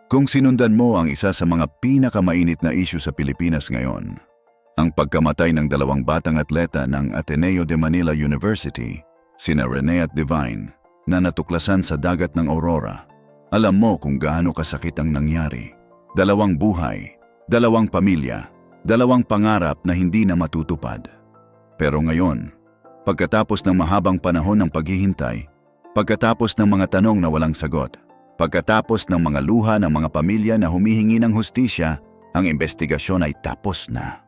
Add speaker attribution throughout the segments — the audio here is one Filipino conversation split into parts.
Speaker 1: Kung sinundan mo ang isa sa mga pinakamainit na issue sa Pilipinas ngayon, ang pagkamatay ng dalawang batang atleta ng Ateneo de Manila University, sina Rene at Divine, na natuklasan sa dagat ng Aurora, alam mo kung gaano kasakit ang nangyari. Dalawang buhay, dalawang pamilya, dalawang pangarap na hindi na matutupad. Pero ngayon, pagkatapos ng mahabang panahon ng paghihintay, pagkatapos ng mga tanong na walang sagot, pagkatapos ng mga luha ng mga pamilya na humihingi ng hustisya, ang investigasyon ay tapos na.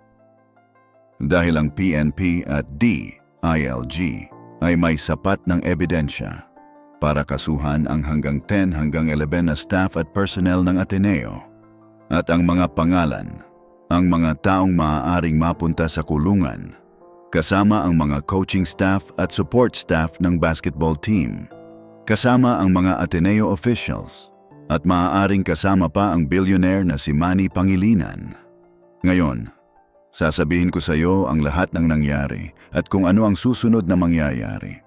Speaker 1: Dahil ang PNP at DILG ay may sapat ng ebidensya para kasuhan ang hanggang 10 hanggang 11 na staff at personnel ng Ateneo at ang mga pangalan, ang mga taong maaaring mapunta sa kulungan, kasama ang mga coaching staff at support staff ng basketball team, kasama ang mga Ateneo officials, at maaaring kasama pa ang billionaire na si Manny Pangilinan. Ngayon, sasabihin ko sa iyo ang lahat ng nangyari at kung ano ang susunod na mangyayari.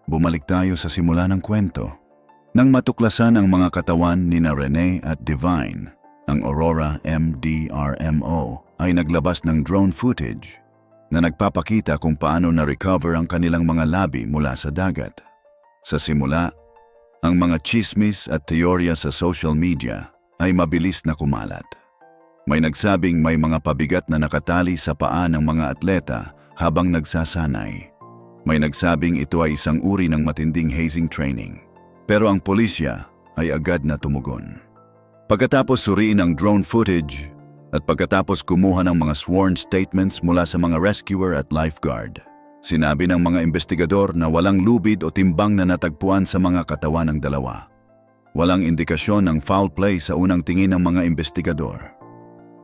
Speaker 1: Bumalik tayo sa simula ng kwento. Nang matuklasan ang mga katawan ni Rene at Divine, ang Aurora MDRMO ay naglabas ng drone footage na nagpapakita kung paano na-recover ang kanilang mga labi mula sa dagat. Sa simula, ang mga chismis at teorya sa social media ay mabilis na kumalat. May nagsabing may mga pabigat na nakatali sa paa ng mga atleta habang nagsasanay. May nagsabing ito ay isang uri ng matinding hazing training. Pero ang pulisya ay agad na tumugon. Pagkatapos suriin ang drone footage at pagkatapos kumuha ng mga sworn statements mula sa mga rescuer at lifeguard, sinabi ng mga investigador na walang lubid o timbang na natagpuan sa mga katawan ng dalawa. Walang indikasyon ng foul play sa unang tingin ng mga investigador.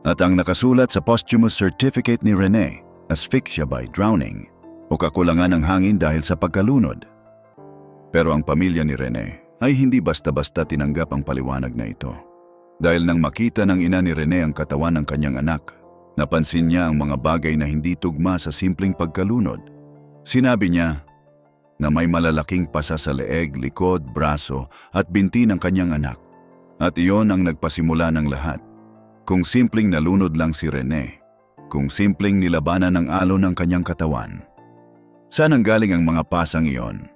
Speaker 1: At ang nakasulat sa posthumous certificate ni Rene, asphyxia by drowning o kakulangan ng hangin dahil sa pagkalunod. Pero ang pamilya ni Rene ay hindi basta-basta tinanggap ang paliwanag na ito. Dahil nang makita ng ina ni Rene ang katawan ng kanyang anak, napansin niya ang mga bagay na hindi tugma sa simpleng pagkalunod. Sinabi niya na may malalaking pasa sa leeg, likod, braso at binti ng kanyang anak. At iyon ang nagpasimula ng lahat. Kung simpleng nalunod lang si Rene, kung simpleng nilabanan ng alon ng kanyang katawan. Saan nanggaling ang mga pasang iyon?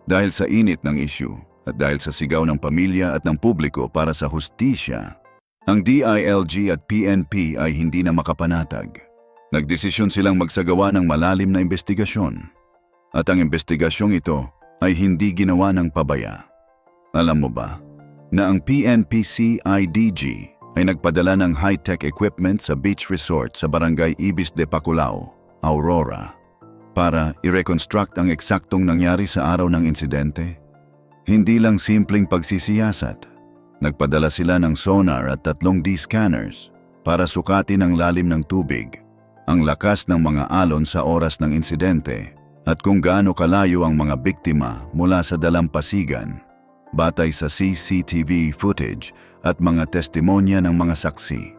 Speaker 1: Dahil sa init ng issue at dahil sa sigaw ng pamilya at ng publiko para sa hustisya, ang DILG at PNP ay hindi na makapanatag. Nagdesisyon silang magsagawa ng malalim na investigasyon. At ang investigasyong ito ay hindi ginawa ng pabaya. Alam mo ba na ang PNP-CIDG ay nagpadala ng high-tech equipment sa beach resort sa Barangay Ibis de Paculao, Aurora, para i-reconstruct ang eksaktong nangyari sa araw ng insidente? Hindi lang simpleng pagsisiyasat. Nagpadala sila ng sonar at 3D scanners para sukatin ang lalim ng tubig, ang lakas ng mga alon sa oras ng insidente, at kung gaano kalayo ang mga biktima mula sa dalampasigan, batay sa CCTV footage at mga testimonya ng mga saksi.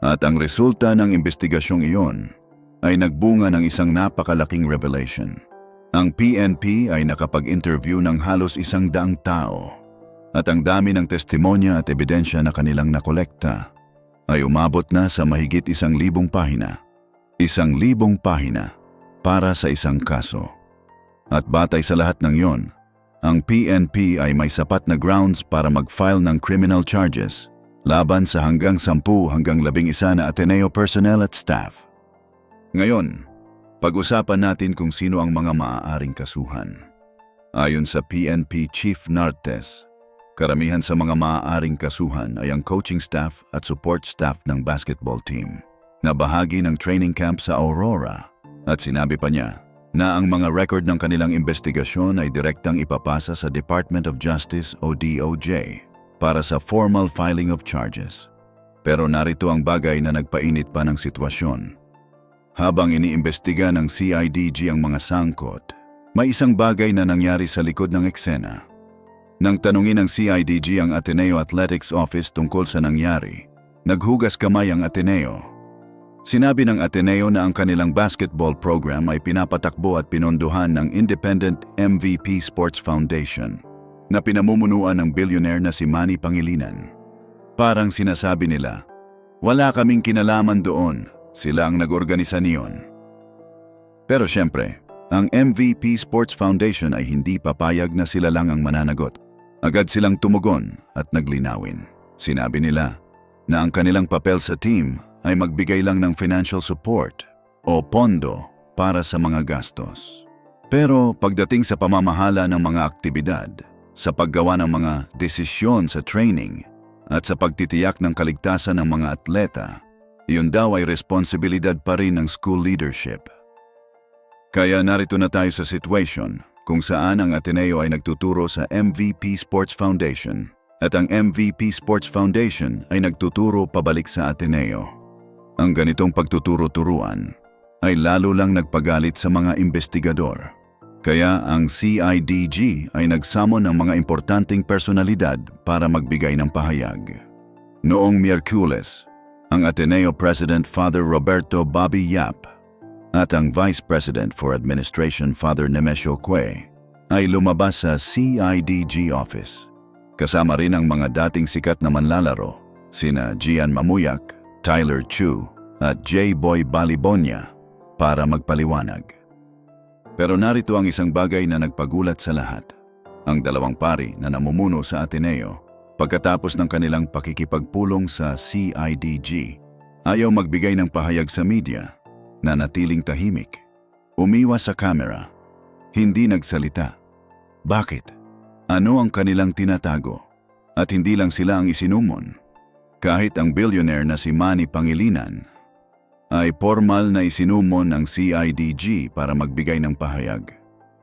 Speaker 1: At ang resulta ng investigasyong iyon ay nagbunga ng isang napakalaking revelation. Ang PNP ay nakapag-interview ng halos 100 tao at ang dami ng testimonya at ebidensya na kanilang nakolekta ay umabot na sa mahigit 1,000 pahina. 1,000 pahina para sa isang kaso. At batay sa lahat ng yon, ang PNP ay may sapat na grounds para mag-file ng criminal charges laban sa hanggang 10 hanggang 11 na Ateneo personnel at staff. Ngayon, pag-usapan natin kung sino ang mga maaaring kasuhan. Ayon sa PNP Chief Nartes, karamihan sa mga maaaring kasuhan ay ang coaching staff at support staff ng basketball team na bahagi ng training camp sa Aurora. At sinabi pa niya na ang mga record ng kanilang investigasyon ay direktang ipapasa sa Department of Justice o DOJ para sa formal filing of charges. Pero narito ang bagay na nagpainit pa ng sitwasyon. Habang iniimbestiga ng CIDG ang mga sangkot, may isang bagay na nangyari sa likod ng eksena. Nang tanungin ng CIDG ang Ateneo Athletics Office tungkol sa nangyari, naghugas kamay ang Ateneo. Sinabi ng Ateneo na ang kanilang basketball program ay pinapatakbo at pinondohan ng Independent MVP Sports Foundation na pinamumunuan ng billionaire na si Manny Pangilinan. Parang sinasabi nila, wala kaming kinalaman doon, sila ang nag-organisa niyon. Pero syempre, ang MVP Sports Foundation ay hindi papayag na sila lang ang mananagot. Agad silang tumugon at naglinawin. Sinabi nila na ang kanilang papel sa team ay magbigay lang ng financial support o pondo para sa mga gastos. Pero pagdating sa pamamahala ng mga aktibidad, sa paggawa ng mga desisyon sa training at sa pagtitiyak ng kaligtasan ng mga atleta, iyon daw ay responsibilidad pa rin ng school leadership. Kaya narito na tayo sa situation kung saan ang Ateneo ay nagtuturo sa MVP Sports Foundation at ang MVP Sports Foundation ay nagtuturo pabalik sa Ateneo. Ang ganitong pagtuturo-turuan ay lalo lang nagpagalit sa mga investigador. Kaya ang CIDG ay nagsamon ng mga importanteng personalidad para magbigay ng pahayag. Noong Miyerkules, ang Ateneo President Father Roberto Bobby Yap at ang Vice President for Administration Father Nemesio Cue ay lumabas sa CIDG office. Kasama rin ang mga dating sikat na manlalaro, sina Gian Mamuyak, Tyler Chu at J. Boy Balibonia para magpaliwanag. Pero narito ang isang bagay na nagpagulat sa lahat. Ang dalawang pari na namumuno sa Ateneo pagkatapos ng kanilang pakikipagpulong sa CIDG ayaw magbigay ng pahayag sa media, nanatiling tahimik, umiwas sa kamera, hindi nagsalita. Bakit? Ano ang kanilang tinatago? At hindi lang sila ang isinumon. Kahit ang billionaire na si Manny Pangilinan ay formal na isinumon ng CIDG para magbigay ng pahayag.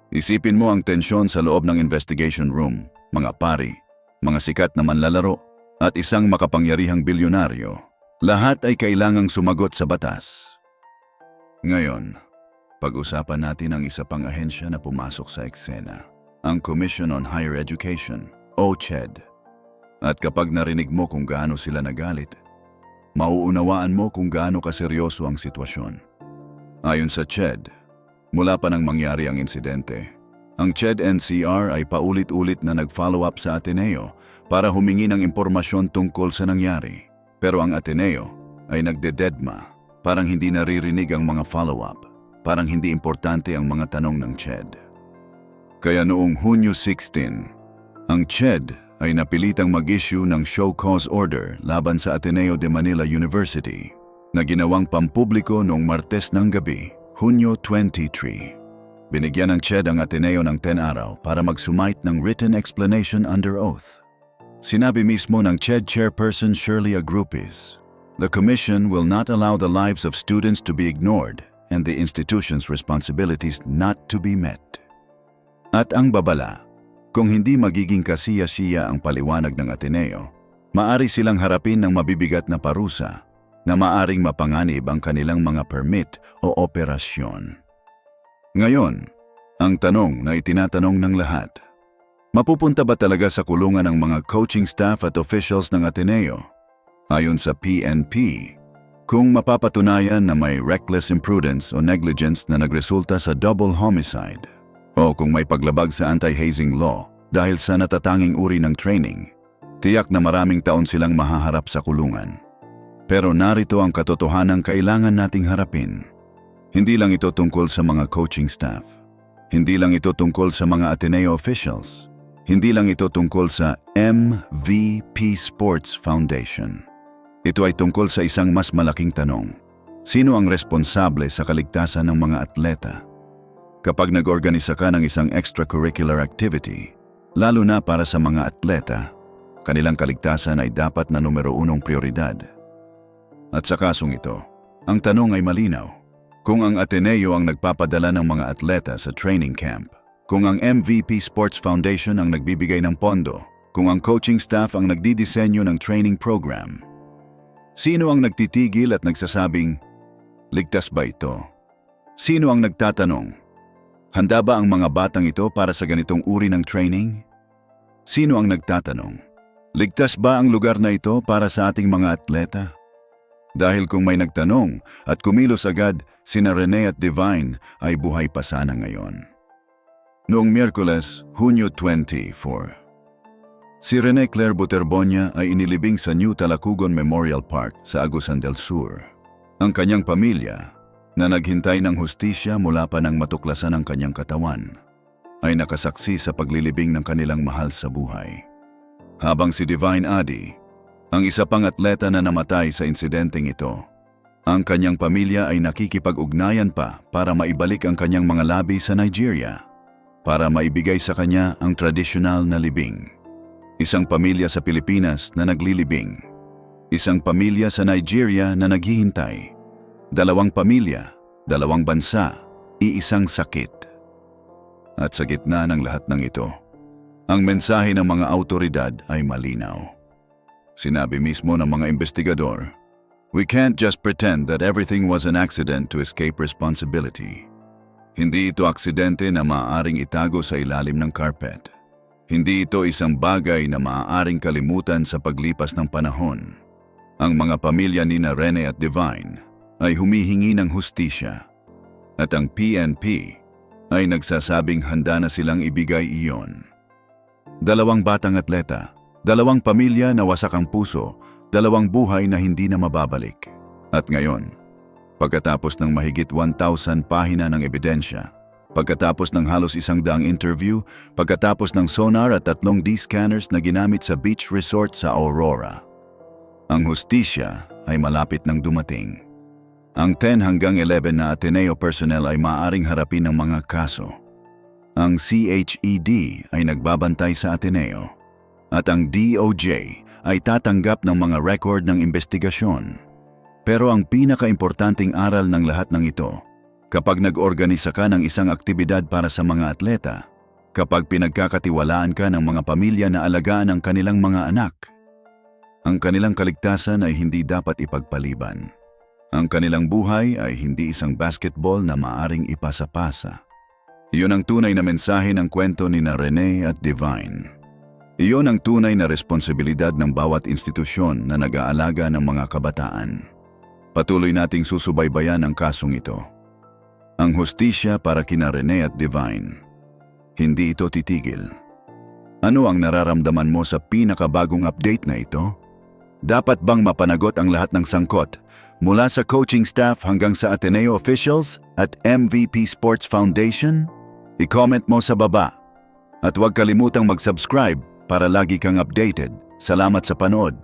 Speaker 1: Isipin mo ang tensyon sa loob ng investigation room, mga pari, mga sikat na manlalaro, at isang makapangyarihang bilyonaryo. Lahat ay kailangang sumagot sa batas. Ngayon, pag-usapan natin ang isa pang ahensya na pumasok sa eksena, ang Commission on Higher Education, o CHED. At kapag narinig mo kung gaano sila nagalit, mauunawaan mo kung gaano kaseryoso ang sitwasyon. Ayon sa CHED, mula pa nang mangyari ang insidente, ang CHED-NCR ay paulit-ulit na nag-follow up sa Ateneo para humingi ng impormasyon tungkol sa nangyari. Pero ang Ateneo ay nagdededma. Parang hindi naririnig ang mga follow-up, parang hindi importante ang mga tanong ng CHED. Kaya noong Hunyo 16, ang CHED ay napilitang mag-issue ng show cause order laban sa Ateneo de Manila University na ginawang pampubliko noong Martes ng gabi, Hunyo 23. Binigyan ng CHED ang Ateneo ng 10 araw para mag-sumite ng written explanation under oath. Sinabi mismo ng CHED Chairperson Shirley Agrupis, "The Commission will not allow the lives of students to be ignored and the institution's responsibilities not to be met." At ang babala, kung hindi magiging kasiya-siya ang paliwanag ng Ateneo, maari silang harapin ng mabibigat na parusa na maaring mapanganib ang kanilang mga permit o operasyon. Ngayon, ang tanong na itinatanong ng lahat, mapupunta ba talaga sa kulungan ang mga coaching staff at officials ng Ateneo? Ayon sa PNP, kung mapapatunayan na may reckless imprudence o negligence na nagresulta sa double homicide, o kung may paglabag sa anti-hazing law dahil sa natatanging uri ng training, tiyak na maraming taon silang mahaharap sa kulungan. Pero narito ang katotohanang kailangan nating harapin. Hindi lang ito tungkol sa mga coaching staff. Hindi lang ito tungkol sa mga Ateneo officials. Hindi lang ito tungkol sa MVP Sports Foundation. Ito ay tungkol sa isang mas malaking tanong. Sino ang responsable sa kaligtasan ng mga atleta? Kapag nag-organisa ka ng isang extracurricular activity, lalo na para sa mga atleta, kanilang kaligtasan ay dapat na numero unong prioridad. At sa kasong ito, ang tanong ay malinaw. Kung ang Ateneo ang nagpapadala ng mga atleta sa training camp, kung ang MVP Sports Foundation ang nagbibigay ng pondo, kung ang coaching staff ang nagdidisenyo ng training program, sino ang nagtitigil at nagsasabing, ligtas ba ito? Sino ang nagtatanong, handa ba ang mga batang ito para sa ganitong uri ng training? Sino ang nagtatanong, ligtas ba ang lugar na ito para sa ating mga atleta? Dahil kung may nagtanong at kumilos agad, sina Rene at Divine ay buhay pa sana ngayon. Noong Miyerkules, Hunyo 24, Si Rene Claire Buterbonia ay inilibing sa New Talacugon Memorial Park sa Agusan del Sur. Ang kanyang pamilya, na naghintay ng hustisya mula pa nang matuklasan ang kanyang katawan, ay nakasaksi sa paglilibing ng kanilang mahal sa buhay. Habang si Divine Adi, ang isa pang atleta na namatay sa insidenteng ito, ang kanyang pamilya ay nakikipag-ugnayan pa para maibalik ang kanyang mga labi sa Nigeria, para maibigay sa kanya ang tradisyonal na libing. Isang pamilya sa Pilipinas na naglilibing. Isang pamilya sa Nigeria na naghihintay. Dalawang pamilya, dalawang bansa, iisang sakit. At sa gitna ng lahat ng ito, ang mensahe ng mga awtoridad ay malinaw. Sinabi mismo ng mga investigador, "We can't just pretend that everything was an accident to escape responsibility." Hindi ito aksidente na maaaring itago sa ilalim ng carpet. Hindi ito isang bagay na maaaring kalimutan sa paglipas ng panahon. Ang mga pamilya ni Rene at Divine ay humihingi ng hustisya. At ang PNP ay nagsasabing handa na silang ibigay iyon. Dalawang batang atleta, dalawang pamilya na wasak ang puso, dalawang buhay na hindi na mababalik. At ngayon, pagkatapos ng mahigit 1,000 pahina ng ebidensya, pagkatapos ng halos 100 interview, pagkatapos ng sonar at 3 D-scanners na ginamit sa beach resort sa Aurora, ang hustisya ay malapit nang dumating. Ang 10 hanggang 11 na Ateneo personnel ay maaaring harapin ng mga kaso. Ang CHED ay nagbabantay sa Ateneo at ang DOJ ay tatanggap ng mga record ng investigasyon. Pero ang pinakaimportanting aral ng lahat ng ito, kapag nag-organisa ka ng isang aktibidad para sa mga atleta, kapag pinagkakatiwalaan ka ng mga pamilya na alagaan ang kanilang mga anak, ang kanilang kaligtasan ay hindi dapat ipagpaliban. Ang kanilang buhay ay hindi isang basketball na maaring ipasa-pasa. Iyon ang tunay na mensahe ng kwento ni Rene at Divine. Iyon ang tunay na responsibilidad ng bawat institusyon na nag-aalaga ng mga kabataan. Patuloy nating susubaybayan ang kasong ito. Ang hustisya para kina Rene at Divine. Hindi ito titigil. Ano ang nararamdaman mo sa pinakabagong update na ito? Dapat bang mapanagot ang lahat ng sangkot, mula sa coaching staff hanggang sa Ateneo officials at MVP Sports Foundation? I-comment mo sa baba. At huwag kalimutang mag-subscribe para lagi kang updated. Salamat sa panood.